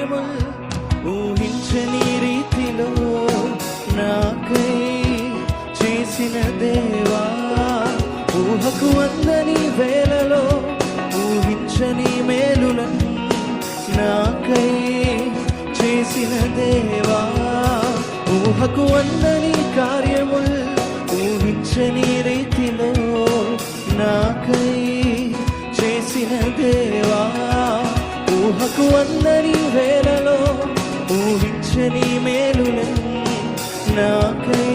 కార్యముల్ ఊహించని రీతిలో నాకై చేసిన దేవా, ఊహకు అందని వేళలో ఊహించని మేలులను నాకై చేసిన దేవా, ఊహకు అందని కార్యముల్ ఊహించని రీతిలో నాకై చేసిన దేవా, ఊహకు అందని వేళలో ఊహించని మేలులను నాకై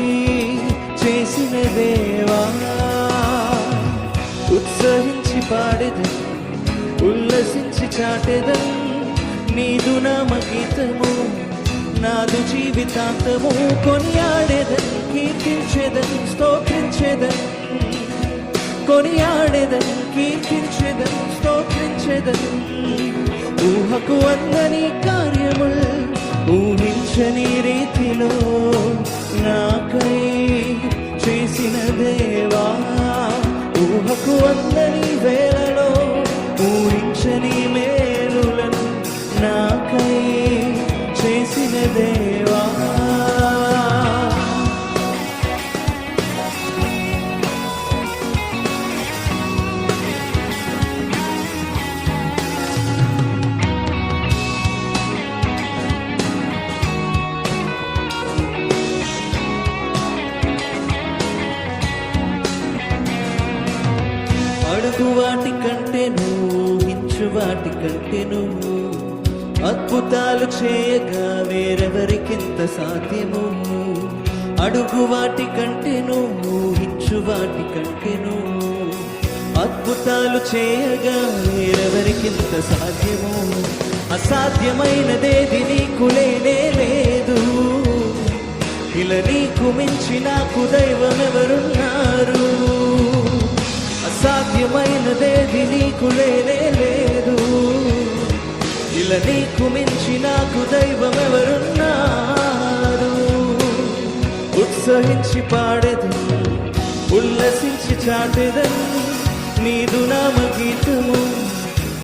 చేసిన దేవా. ఉత్సహించి పాడెదన్, ఉల్లసించి చాటెదన్ నీదు నామ గీతము, నాదు జీవితాంతము. కొనియాడెదన్, కీర్తించెదన్, స్తోత్రించెదన్, కొనియాడెదన్, కీర్తించెదన్, స్తోత్రించెదన్. ఊహకు అందని కార్యముల్ ఊహించని రీతిలో నాకై చేసిన దేవా, ఊహకు అందని వేళలో ఊహించని మేలులను నాకై చేసిన దేవా. అడుగు వాటి కంటేను, ఊహించు వాటి కంటేను అద్భుతాలు చేయగా వేరెవరికింత సాధ్యము. అడుగు వాటి కంటేను, ఊహించు వాటి కంటేను అద్భుతాలు చేయగా వేరెవరికింత సాధ్యము. అసాధ్యమైనదేది నీకు లేనే లేదు, ఇలా నీకు మించి నాకు దైవం ఎవరున్నారు. అసాధ్యమైనదేది నీకు లేనే లేదు, ఇలా నీకు మించి నాకు దైవం ఎవరున్నారు. ఉత్సహించి పాడెదన్, ఉల్లసించి చాటెదన్ నీదు నామ గీతము,